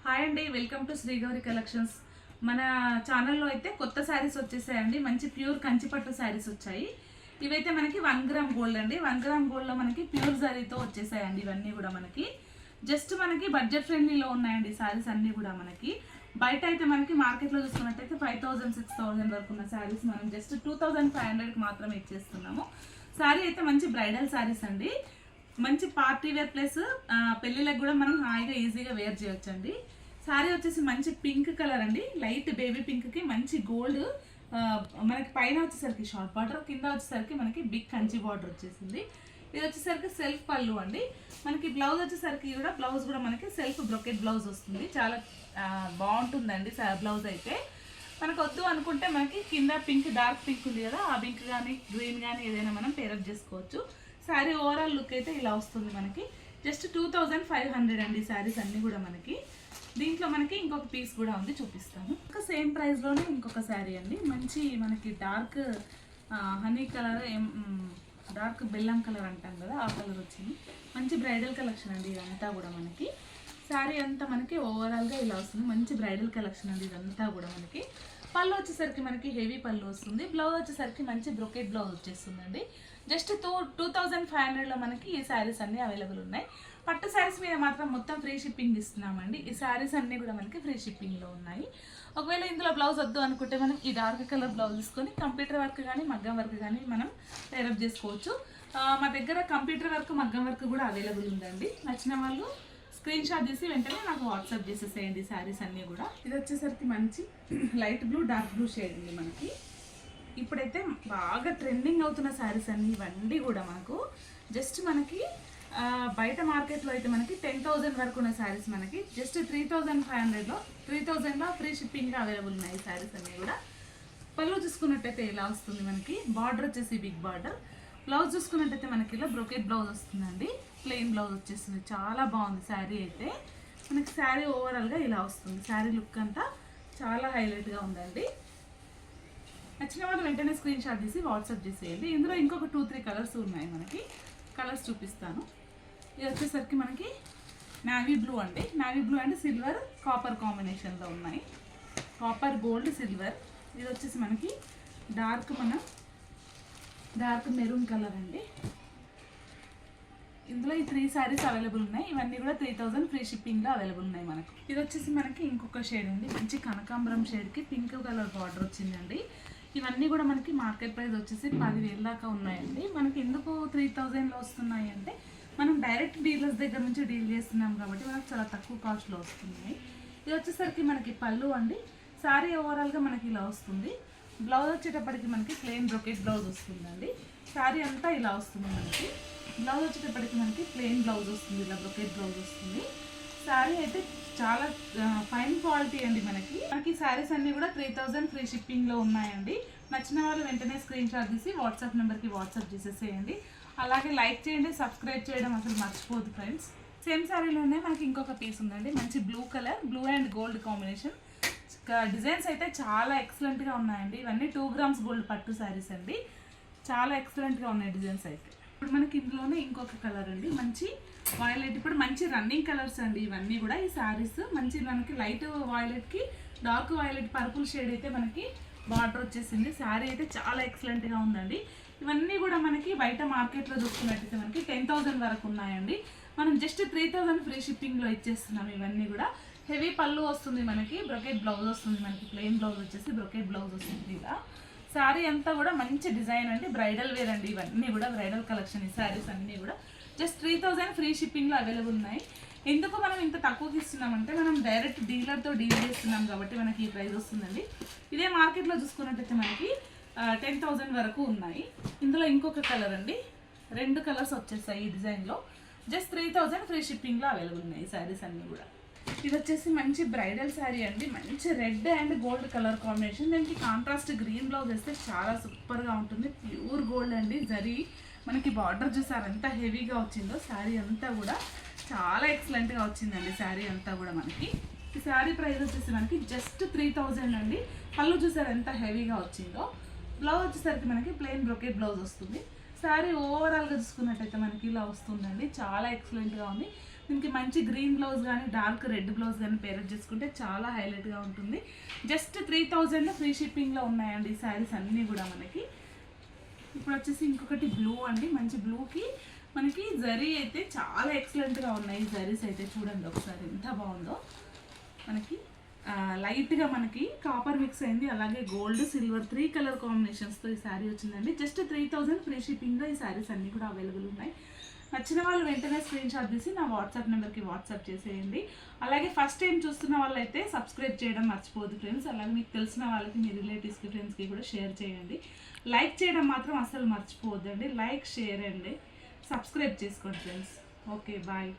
Hi అండి, welcome to Sri Gowri collections. మన ఛానల్లో అయితే కొత్త శారీస్ వచ్చేసాయండి. మంచి ప్యూర్ కంచిపట్టు శారీస్ వచ్చాయి. ఇవైతే మనకి 1 గ్రామ్ గోల్డ్ అండి. 1 గ్రామ్ గోల్డ్లో మనకి ప్యూర్ జరీతో వచ్చేసాయండి. ఇవన్నీ కూడా మనకి జస్ట్ మనకి బడ్జెట్ ఫ్రెండ్లీలో ఉన్నాయండి శారీస్ అన్నీ కూడా. మనకి బయట అయితే మనకి మార్కెట్లో చూసుకున్నట్టయితే 5000 6000 వరకు ఉన్న శారీస్ మనం జస్ట్ 2500కి మాత్రమే ఇచ్చేస్తున్నాము. శారీ అయితే మంచి బ్రైడల్ శారీస్ అండి. మంచి పార్టీ వేర్ ప్లస్ పెళ్ళిళ్ళకి కూడా మనం హాయిగా ఈజీగా వేర్ చేయొచ్చండి. శారీ వచ్చేసి మంచి పింక్ కలర్ అండి. లైట్ బేబీ పింక్కి మంచి గోల్డ్, మనకి పైన వచ్చేసరికి షార్ట్ బార్డర్, కింద వచ్చేసరికి మనకి బిగ్ కంచి బార్డర్ వచ్చేసింది. ఇది వచ్చేసరికి సెల్ఫ్ పళ్ళు అండి. మనకి బ్లౌజ్ వచ్చేసరికి కూడా బ్లౌజ్ కూడా మనకి సెల్ఫ్ బ్రొకెట్ బ్లౌజ్ వస్తుంది. చాలా బాగుంటుందండి బ్లౌజ్ అయితే. మనకు వద్దు అనుకుంటే మనకి కింద పింక్, డార్క్ పింక్ ఉంది కదా, ఆ పింక్ కానీ గ్రీన్ కానీ ఏదైనా మనం పేరప్ చేసుకోవచ్చు. శారీ ఓవరాల్ లుక్ అయితే ఇలా వస్తుంది. మనకి జస్ట్ 2500 అండి శారీస్ అన్నీ కూడా. మనకి దీంట్లో మనకి ఇంకొక పీస్ కూడా ఉంది, చూపిస్తాను. ఇంకా సేమ్ ప్రైస్లోనే ఇంకొక శారీ అండి. మంచి మనకి డార్క్ హనీ కలర్, డార్క్ బెల్లం కలర్ అంటాం కదా, ఆ కలర్ వచ్చింది. మంచి బ్రైడల్ కలెక్షన్ అండి ఇదంతా కూడా. మనకి శారీ అంతా మనకి ఓవరాల్గా ఇలా వస్తుంది. మంచి బ్రైడల్ కలెక్షన్ అండి ఇదంతా కూడా. మనకి పళ్ళు వచ్చేసరికి మనకి హెవీ పళ్ళు వస్తుంది. బ్లౌజ్ వచ్చేసరికి మంచి బ్రొకెట్ బ్లౌజ్ వచ్చేస్తుందండి. జస్ట్ 2500లో మనకి ఈ శారీస్ అన్నీ అవైలబుల్ ఉన్నాయి. పట్టు శారీస్ మీద మాత్రం మొత్తం ఫ్రీ షిప్పింగ్ ఇస్తున్నామండి. ఈ శారీస్ అన్నీ కూడా మనకి ఫ్రీ షిప్పింగ్లో ఉన్నాయి. ఒకవేళ ఇందులో బ్లౌజ్ వద్దు అనుకుంటే మనం ఈ డార్క్ కలర్ బ్లౌజ్ తీసుకొని కంప్యూటర్ వర్క్ కానీ మగ్గం వర్క్ కానీ మనం పేరప్ చేసుకోవచ్చు. మా దగ్గర కంప్యూటర్ వర్క్, మగ్గం వర్క్ కూడా అవైలబుల్ ఉందండి. నచ్చిన వాళ్ళు స్క్రీన్ షాట్ తీసి వెంటనే నాకు వాట్సాప్ చేసేసేయండి శారీస్ అన్నీ కూడా. ఇది వచ్చేసరికి మంచి light blue, dark blue shade ఉంది. మనకి ఇప్పుడైతే బాగా ట్రెండింగ్ అవుతున్న శారీస్ అన్నీ ఇవన్నీ కూడా మనకు జస్ట్ మనకి బయట మార్కెట్లో అయితే మనకి 10,000 వరకు ఉన్న శారీస్ మనకి జస్ట్ 3000లో ఫ్రీ షిప్పింగ్గా అవైలబుల్ ఉన్నాయి శారీస్ అన్నీ కూడా. పళ్ళు చూసుకున్నట్టయితే ఇలా వస్తుంది. మనకి బార్డర్ వచ్చేసి బిగ్ బార్డర్. బ్లౌజ్ చూసుకున్నట్టయితే మనకి ఇలా బ్రొకెట్ బ్లౌజ్ వస్తుందండి. ప్లెయిన్ బ్లౌజ్ వచ్చేస్తుంది. చాలా బాగుంది శారీ అయితే. మనకి శారీ ఓవరాల్గా ఇలా వస్తుంది. శారీ లుక్ అంతా చాలా హైలైట్గా ఉందండి. నచ్చిన వాళ్ళు వెంటనే స్క్రీన్ షాట్ తీసి వాట్సాప్ చేసేయండి. ఇందులో ఇంకొక 2-3 కలర్స్ ఉన్నాయి. మనకి కలర్స్ చూపిస్తాను. ఇది వచ్చేసరికి మనకి నావీ బ్లూ అండి. Navy blue and silver copper కాంబినేషన్లో ఉన్నాయి. Copper gold silver. ఇది వచ్చేసి మనకి డార్క్ మెరూన్ కలర్ అండి. ఇందులో ఈ 3 శారీస్ అవైలబుల్ ఉన్నాయి. ఇవన్నీ కూడా 3000 ఫ్రీ షిప్పింగ్లో అవైలబుల్ ఉన్నాయి మనకు. ఇది వచ్చేసి మనకి ఇంకొక షేడ్ అండి. మంచి కనకాంబరం షేడ్కి పింక్ కలర్ బార్డర్ వచ్చిందండి. ఇవన్నీ కూడా మనకి మార్కెట్ ప్రైస్ వచ్చేసి 10,000 దాకా ఉన్నాయండి. మనకి ఎందుకు 3000లో వస్తున్నాయి అంటే మనం డైరెక్ట్ డీలర్స్ దగ్గర నుంచి డీల్ చేస్తున్నాం కాబట్టి మనకు చాలా తక్కువ కాస్ట్లో వస్తున్నాయి. ఇది వచ్చేసరికి మనకి పళ్ళు అండి. శారీ ఓవరాల్గా మనకి ఇలా వస్తుంది. బ్లౌజ్ వచ్చేటప్పటికి మనకి ప్లెయిన్ బ్రొకెట్ బ్లౌజ్ వస్తుందండి. శారీ అంతా ఇలా వస్తుంది. మనకి బ్లౌజ్ వచ్చేటప్పటికి మనకి ప్లెయిన్ బ్లౌజ్ వస్తుంది, ఇలా బ్రొకెట్ బ్లౌజ్ వస్తుంది. శారీ అయితే చాలా ఫైన్ క్వాలిటీ అండి. మనకి శారీస్ అన్నీ కూడా 3000 ఫ్రీ షిప్పింగ్లో ఉన్నాయండి. నచ్చిన వాళ్ళు వెంటనే స్క్రీన్ షాట్ తీసి వాట్సాప్ నెంబర్కి వాట్సాప్ చేసేసేయండి. అలాగే లైక్ చేయండి, సబ్స్క్రైబ్ చేయడం అసలు మర్చిపోదు ఫ్రెండ్స్. సేమ్ శారీలోనే మనకి ఇంకొక పీస్ ఉందండి. మంచి blue colour, blue and gold combination. Designs అయితే చాలా ఎక్సలెంట్గా ఉన్నాయండి. ఇవన్నీ 2 గ్రామ్స్ గోల్డ్ పట్టు శారీస్ అండి. చాలా ఎక్సలెంట్గా ఉన్నాయి డిజైన్స్ అయితే. ఇప్పుడు మనకి ఇందులోనే ఇంకొక కలర్ అండి. మంచి వాయిలెట్. ఇప్పుడు మంచి రన్నింగ్ కలర్స్ అండి ఇవన్నీ కూడా. ఈ శారీస్ మంచి మనకి లైట్ వాయిలెట్కి డార్క్ వాయిలెట్ పర్పుల్ షేడ్ అయితే మనకి బార్డర్ వచ్చేసింది. శారీ అయితే చాలా ఎక్సలెంట్గా ఉందండి. ఇవన్నీ కూడా మనకి బయట మార్కెట్లో చూసుకున్నట్టయితే మనకి 10,000 వరకు ఉన్నాయండి. మనం జస్ట్ 3000 ఫ్రీ షిప్పింగ్లో ఇచ్చేస్తున్నాం. ఇవన్నీ కూడా హెవీ పళ్ళు వస్తుంది. మనకి బ్రొకెట్ బ్లౌజ్ వస్తుంది. మనకి ప్లెయిన్ బ్లౌజ్ వచ్చేసి బ్రొకెట్ బ్లౌజ్ వస్తుంది. ఇలా శారీ అంతా కూడా మంచి డిజైన్ అండి. బ్రైడల్ వేర్ అండి. ఇవన్నీ కూడా బ్రైడల్ కలెక్షన్. ఈ శారీస్ అన్నీ కూడా జస్ట్ 3000 ఫ్రీ షిప్పింగ్లో అవైలబుల్ ఉన్నాయి. ఎందుకు మనం ఇంత తక్కువకి ఇస్తున్నామంటే మనం డైరెక్ట్ డీలర్తో డీల్ చేస్తున్నాం కాబట్టి మనకి ఈ ప్రైస్ వస్తుందండి. ఇదే మార్కెట్లో చూసుకున్నట్టయితే మనకి 10,000 వరకు ఉన్నాయి. ఇందులో ఇంకొక కలర్ అండి. 2 కలర్స్ వచ్చేస్తాయి ఈ డిజైన్లో. జస్ట్ 3000 ఫ్రీ షిప్పింగ్లో అవైలబుల్ ఉన్నాయి ఈ శారీస్ అన్నీ కూడా. ఇది వచ్చేసి మంచి బ్రైడల్ శారీ అండి. మంచి red and gold colour combination. దీనికి కాంట్రాస్ట్ గ్రీన్ బ్లౌజ్ వేస్తే చాలా సూపర్గా ఉంటుంది. ప్యూర్ గోల్డ్ అండి. జరీ మనకి బార్డర్ చూసారు ఎంత హెవీగా వచ్చిందో. శారీ అంతా కూడా చాలా ఎక్సలెంట్గా వచ్చిందండి. శారీ అంతా కూడా మనకి ఈ శారీ ప్రైస్ వచ్చేసి మనకి జస్ట్ 3000 అండి. పళ్ళు చూసారు ఎంత హెవీగా వచ్చిందో. బ్లౌజ్ వచ్చేసరికి మనకి ప్లెయిన్ బ్రొకెట్ బ్లౌజ్ వస్తుంది. శారీ ఓవరాల్గా చూసుకున్నట్టయితే మనకి ఇలా వస్తుందండి. చాలా ఎక్సలెంట్గా ఉంది. దీనికి మంచి గ్రీన్ బ్లౌజ్ కానీ డార్క్ రెడ్ బ్లౌజ్ కానీ పేరప్ చేసుకుంటే చాలా హైలైట్గా ఉంటుంది. జస్ట్ 3000 ఫ్రీ షిప్పింగ్లో ఉన్నాయండి ఈ శారీస్ అన్నీ కూడా మనకి. ఇప్పుడు వచ్చేసి ఇంకొకటి బ్లూ అండి, మంచి బ్లూకి మనకి జరీ అయితే చాలా ఎక్సలెంట్గా ఉన్నాయి. ఈ జరీస్ అయితే చూడండి ఒకసారి ఎంత బాగుందో. మనకి లైట్గా మనకి కాపర్ మిక్స్ అయింది, అలాగే గోల్డ్ సిల్వర్ 3 కలర్ కాంబినేషన్స్తో ఈ శారీ వచ్చిందండి. జస్ట్ 3000 ఫ్రీ షిప్పింగ్లో ఈ శారీస్ అన్నీ కూడా అవైలబుల్ ఉన్నాయి. నచ్చిన వాళ్ళు వెంటనే స్క్రీన్ షాట్ తీసి నా వాట్సాప్ నెంబర్కి వాట్సాప్ చేసేయండి. అలాగే ఫస్ట్ టైం చూస్తున్న వాళ్ళైతే సబ్స్క్రైబ్ చేయడం మర్చిపోవద్దు ఫ్రెండ్స్. అలాగే మీకు తెలిసిన వాళ్ళకి మీ రిలేటివ్స్కి ఫ్రెండ్స్కి కూడా షేర్ చేయండి. లైక్ చేయడం మాత్రం అసలు మర్చిపోవద్దండి. లైక్ షేర్ అండి, సబ్స్క్రైబ్ చేసుకోండి ఫ్రెండ్స్. Okay bye.